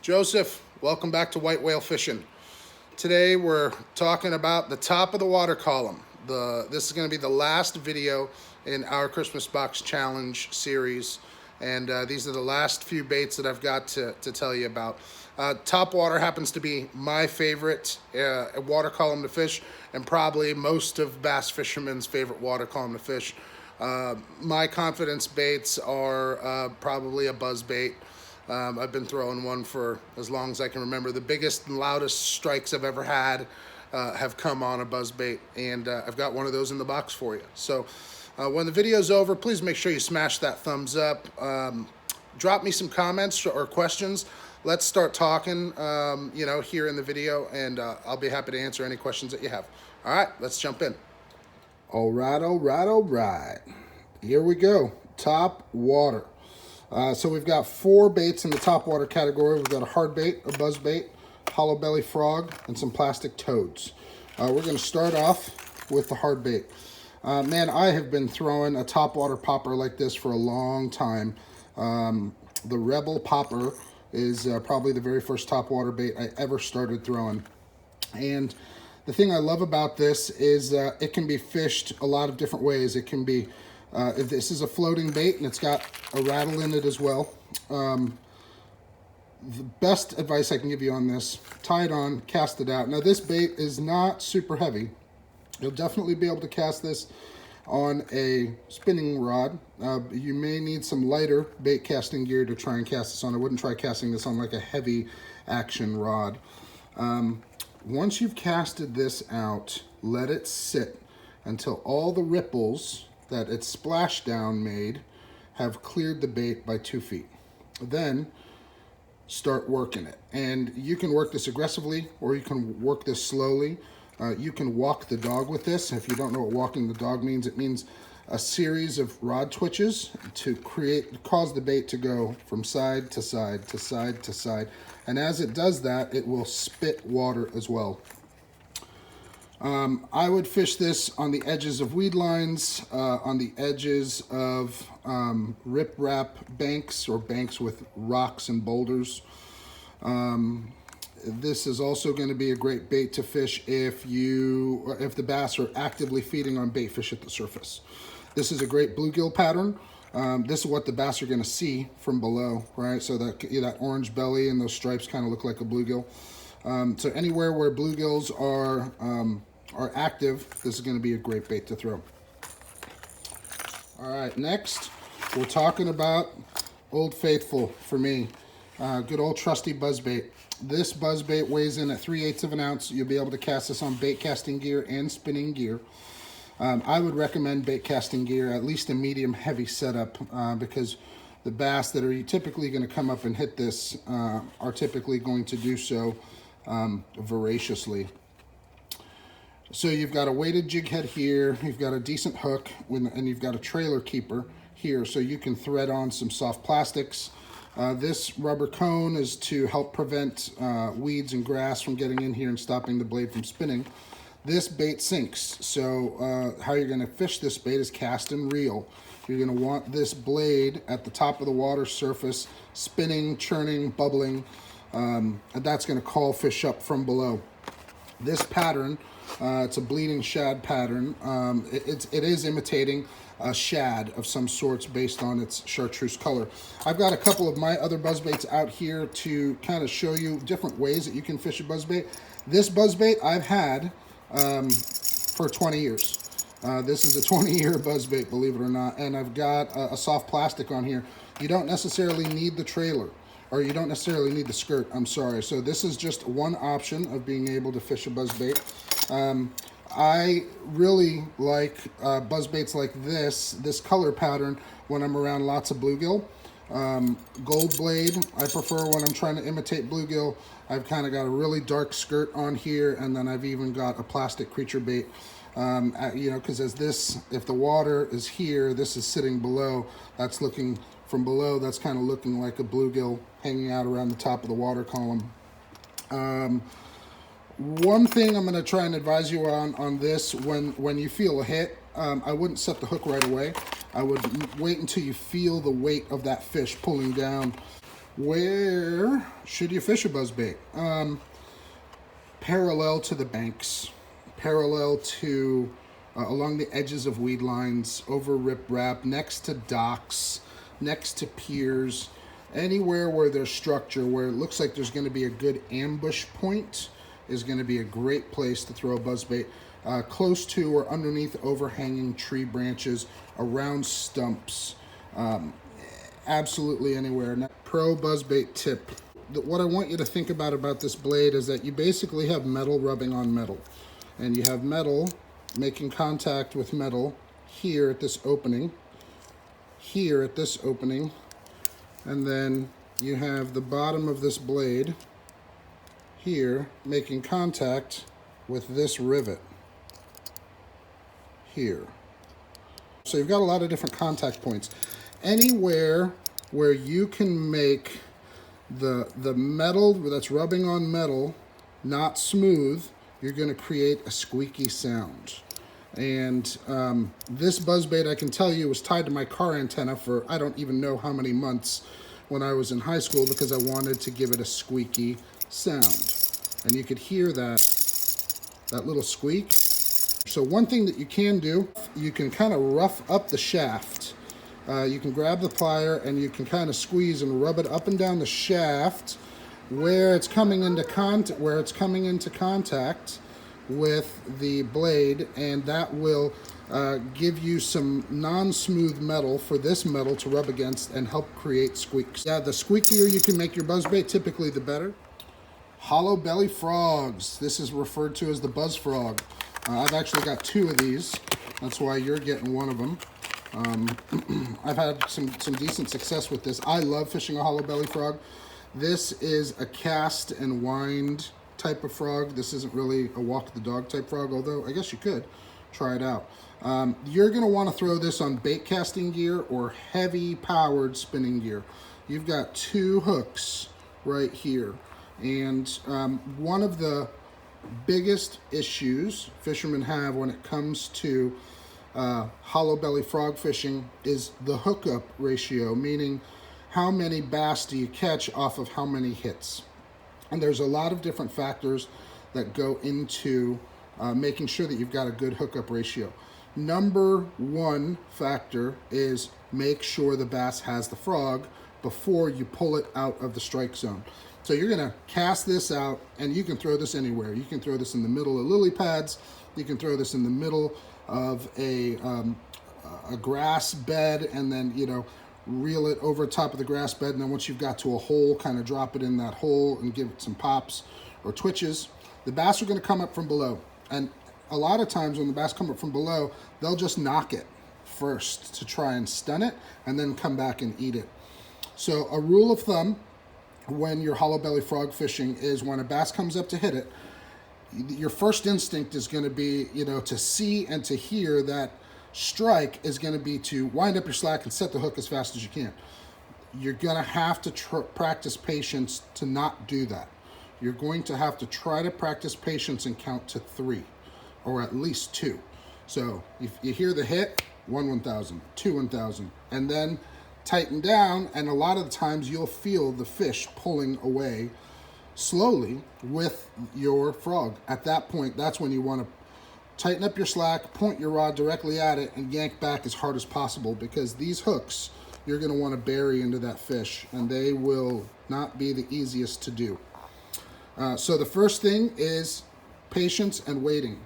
Joseph, welcome back to white whale fishing. Today we're talking about the top of the water column. This is going to be the last video in our Christmas box challenge series, and these are the last few baits that I've got to tell you about. Top water happens to be my favorite water column to fish, and probably most of bass fishermen's favorite water column to fish. My confidence baits are probably a buzz bait. I've been throwing one for as long as I can remember. The biggest and loudest strikes I've ever had have come on a buzzbait, and I've got one of those in the box for you. So when the video's over, please make sure you smash that thumbs up. Drop me some comments or questions. Let's start talking, here in the video, and I'll be happy to answer any questions that you have. All right, let's jump in. All right. Here we go. Top water. So we've got 4 baits in the top water category. We've got a hard bait, a buzz bait, hollow belly frog, and some plastic toads. We're going to start off with the hard bait. Man, I have been throwing a top water popper like this for a long time. The Rebel popper is probably the very first top water bait I ever started throwing. And the thing I love about this is it can be fished a lot of different ways. It can be if this is a floating bait and it's got a rattle in it as well. The best advice I can give you on this, tie it on, cast it out. Now this bait is not super heavy. You'll definitely be able to cast this on a spinning rod. You may need some lighter bait casting gear to try and cast this on. I wouldn't try casting this on like a heavy action rod. Once you've casted this out, let it sit until all the ripples that its splashdown made have cleared the bait by 2 feet. Then start working it. And you can work this aggressively or you can work this slowly. You can walk the dog with this. If you don't know what walking the dog means, it means a series of rod twitches to cause the bait to go from side to side to side to side. And as it does that, it will spit water as well. I would fish this on the edges of weed lines, on the edges of rip-rap banks or banks with rocks and boulders. This is also going to be a great bait to fish if the bass are actively feeding on bait fish at the surface. This is a great bluegill pattern. This is what the bass are going to see from below, right? So that orange belly and those stripes kind of look like a bluegill. So anywhere where bluegills are active, this is going to be a great bait to throw. All right, next we're talking about Old Faithful for me. Good old trusty buzzbait. This buzzbait weighs in at 3/8 of an ounce. You'll be able to cast this on bait casting gear and spinning gear. I would recommend bait casting gear, at least a medium heavy setup, because the bass that are typically going to come up and hit this are typically going to do so voraciously. So you've got a weighted jig head here, you've got a decent hook, and you've got a trailer keeper here, so you can thread on some soft plastics. This rubber cone is to help prevent weeds and grass from getting in here and stopping the blade from spinning. This bait sinks, so how you're going to fish this bait is cast and reel. You're going to want this blade at the top of the water surface, spinning, churning, bubbling, and that's going to call fish up from below. This pattern, it's a bleeding shad pattern. It is imitating a shad of some sorts based on its chartreuse color. I've got a couple of my other buzzbaits out here to kind of show you different ways that you can fish a buzzbait. This buzzbait I've had for 20 years. This is a 20-year buzzbait, believe it or not, and I've got a soft plastic on here. You don't necessarily need the trailer, or you don't necessarily need the skirt, I'm sorry. So this is just one option of being able to fish a buzzbait. I really like buzzbaits like this color pattern when I'm around lots of bluegill. Gold blade, I prefer when I'm trying to imitate bluegill. I've kind of got a really dark skirt on here, and then I've even got a plastic creature bait. Because if the water is here, this is sitting below, that's looking from below, that's kind of looking like a bluegill hanging out around the top of the water column. One thing I'm going to try and advise you on this, when you feel a hit, I wouldn't set the hook right away. I would wait until you feel the weight of that fish pulling down Where should you fish a buzzbait? Parallel to the banks, parallel to along the edges of weed lines, over riprap, next to docks, next to piers, anywhere where there's structure, where it looks like there's going to be a good ambush point, is going to be a great place to throw a buzzbait. Close to or underneath overhanging tree branches, around stumps, absolutely anywhere. Now, pro buzzbait tip. What I want you to think about this blade is that you basically have metal rubbing on metal. And you have metal making contact with metal here at this opening, here at this opening, and then you have the bottom of this blade here making contact with this rivet here. So you've got a lot of different contact points. Anywhere where you can make the metal that's rubbing on metal not smooth, you're going to create a squeaky sound. And this buzzbait, I can tell you, was tied to my car antenna for I don't even know how many months when I was in high school, because I wanted to give it a squeaky sound. And you could hear that little squeak. So one thing that you can do, you can kind of rough up the shaft. You can grab the plier and you can kind of squeeze and rub it up and down the shaft where it's coming into contact, with the blade, and that will give you some non-smooth metal for this metal to rub against and help create squeaks. Yeah, the squeakier you can make your buzzbait, typically the better. Hollow belly frogs. This is referred to as the buzz frog. I've actually got 2 of these. That's why you're getting one of them. I've had some decent success with this. I love fishing a hollow belly frog. This is a cast and wind type of frog. This isn't really a walk the dog type frog, although I guess you could try it out. You're going to want to throw this on bait casting gear or heavy powered spinning gear. You've got 2 hooks right here, and one of the biggest issues fishermen have when it comes to hollow belly frog fishing is the hookup ratio, meaning how many bass do you catch off of how many hits. And there's a lot of different factors that go into making sure that you've got a good hookup ratio. Number 1 factor is make sure the bass has the frog before you pull it out of the strike zone. So you're gonna cast this out, and you can throw this anywhere. You can throw this in the middle of lily pads. You can throw this in the middle of a grass bed, and then, you know, reel it over top of the grass bed, and then once you've got to a hole, kind of drop it in that hole and give it some pops or twitches. The bass are going to come up from below, and a lot of times when the bass come up from below, they'll just knock it first to try and stun it, and then come back and eat it. So a rule of thumb when you're hollow belly frog fishing is when a bass comes up to hit it, your first instinct is going to be, you know, to see and to hear that strike is going to be to wind up your slack and set the hook as fast as you can. You're going to have to practice patience to not do that. You're going to have to try to practice patience and count to 3, or at least 2. So if you hear the hit, 1,000, 2,000, and then tighten down, and a lot of the times you'll feel the fish pulling away slowly with your frog. At that point, that's when you want to tighten up your slack, point your rod directly at it, and yank back as hard as possible, because these hooks you're going to want to bury into that fish, and they will not be the easiest to do. So the first thing is patience and waiting.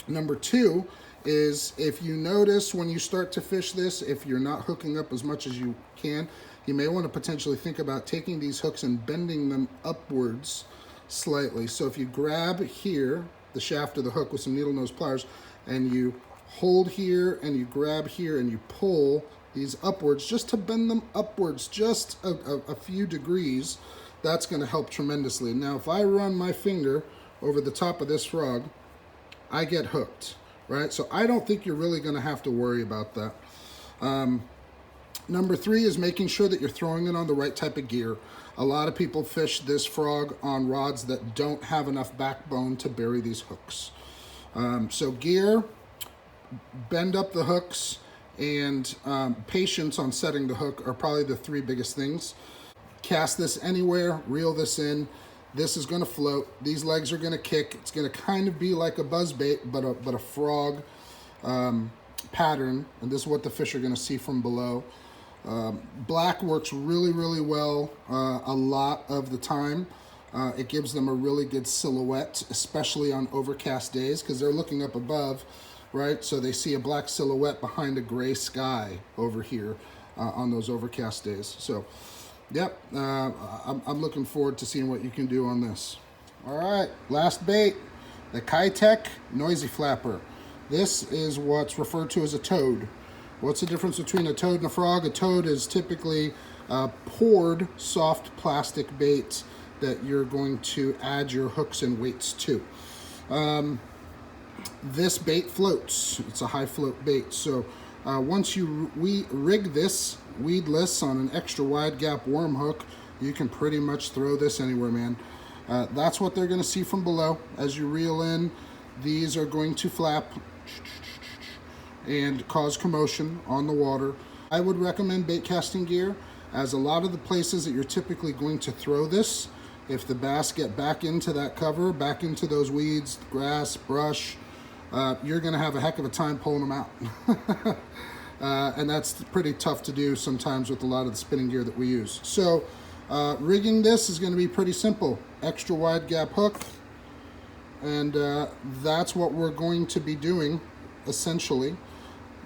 Number 2 is, if you notice when you start to fish this, if you're not hooking up as much as you can, you may want to potentially think about taking these hooks and bending them upwards slightly. So if you grab here, the shaft of the hook with some needle nose pliers, and you hold here and you grab here and you pull these upwards just to bend them upwards just a few degrees, that's going to help tremendously. Now if I run my finger over the top of this frog, I get hooked, right? So I don't think you're really going to have to worry about that. Number 3 is making sure that you're throwing it on the right type of gear. A lot of people fish this frog on rods that don't have enough backbone to bury these hooks. So gear, bend up the hooks, and patience on setting the hook are probably the 3 biggest things. Cast this anywhere, reel this in. This is gonna float. These legs are gonna kick. It's gonna kind of be like a buzzbait, but a frog pattern. And this is what the fish are gonna see from below. Black works really, really well a lot of the time. It gives them a really good silhouette, especially on overcast days, because they're looking up above, right? So they see a black silhouette behind a gray sky over here on those overcast days. So, yep, I'm looking forward to seeing what you can do on this. All right, last bait, the Kitech Noisy Flapper. This is what's referred to as a toad. What's the difference between a toad and a frog? A toad is typically poured soft plastic bait that you're going to add your hooks and weights to. This bait floats. It's a high float bait. So once you rig this weedless on an extra wide gap worm hook, you can pretty much throw this anywhere, man. That's what they're going to see from below. As you reel in, these are going to flap and cause commotion on the water. I would recommend bait casting gear, as a lot of the places that you're typically going to throw this, if the bass get back into that cover, back into those weeds, grass, brush, you're gonna have a heck of a time pulling them out. And that's pretty tough to do sometimes with a lot of the spinning gear that we use. So rigging this is gonna be pretty simple. Extra wide gap hook, and that's what we're going to be doing essentially.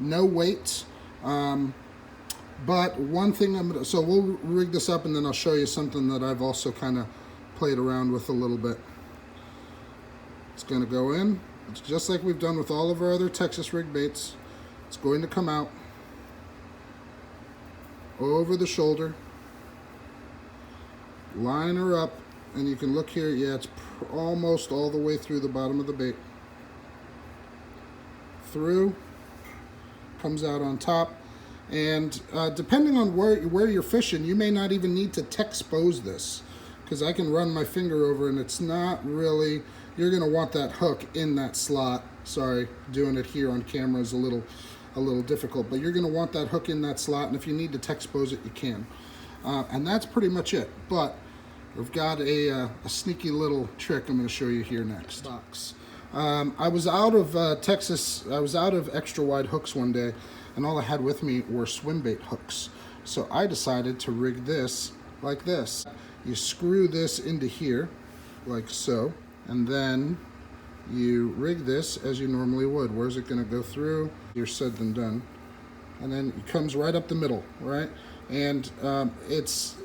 No weight, but one thing so we'll rig this up and then I'll show you something that I've also kind of played around with a little bit. It's going to go in. It's just like we've done with all of our other Texas rig baits. It's going to come out over the shoulder, line her up, and you can look here. Yeah, it's almost all the way through the bottom of the bait. Through, comes out on top. And depending on where you're fishing, you may not even need to Texpose this, because I can run my finger over and it's not really, you're gonna want that hook in that slot. Sorry, doing it here on camera is a little difficult, but you're gonna want that hook in that slot, and if you need to Texpose it, you can. And that's pretty much it. But we've got a sneaky little trick I'm gonna show you here next. Box. I was out of Texas, I was out of extra wide hooks one day, and all I had with me were swim bait hooks. So I decided to rig this like this. You screw this into here, like so, and then you rig this as you normally would. Where's it gonna go through? You're said and done. And then it comes right up the middle, right? And it's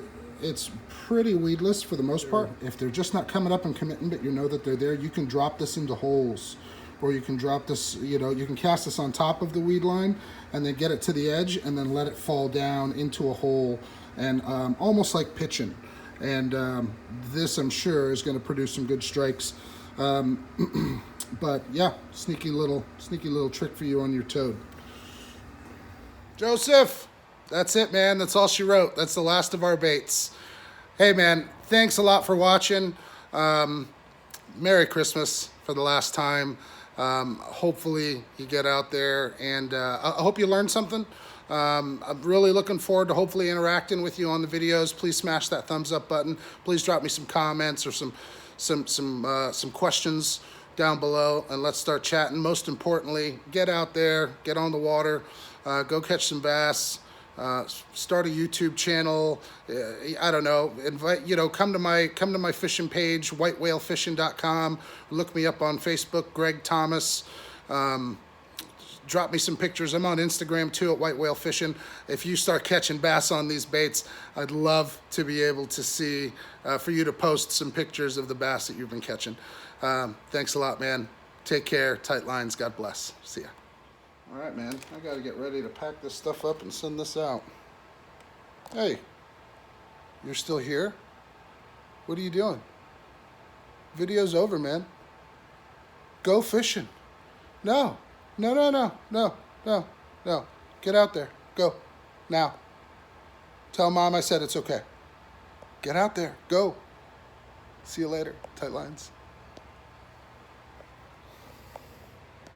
pretty weedless for the most part. If they're just not coming up and committing, but you know that they're there, you can drop this into holes, or you can drop this, you know, you can cast this on top of the weed line and then get it to the edge and then let it fall down into a hole, and almost like pitching. And this, I'm sure, is going to produce some good strikes. But yeah, sneaky little trick for you on your toad. Joseph, that's it, man. That's all she wrote. That's the last of our baits. Hey, man, thanks a lot for watching. Merry Christmas for the last time. Hopefully you get out there, and I hope you learned something. I'm really looking forward to hopefully interacting with you on the videos. Please smash that thumbs up button. Please drop me some comments or some questions down below, and let's start chatting. Most importantly, get out there, get on the water, go catch some bass. Start a YouTube channel. I don't know. Invite, you know, come to my fishing page, whitewhalefishing.com. Look me up on Facebook, Greg Thomas. Drop me some pictures. I'm on Instagram too at White Whale Fishing. If you start catching bass on these baits, I'd love to be able to see, for you to post some pictures of the bass that you've been catching. Thanks a lot, man. Take care. Tight lines. God bless. See ya. All right, man. I got to get ready to pack this stuff up and send this out. Hey, you're still here? What are you doing? Video's over, man. Go fishing. No. No. Get out there. Go. Now. Tell Mom I said it's okay. Get out there. Go. See you later. Tight lines.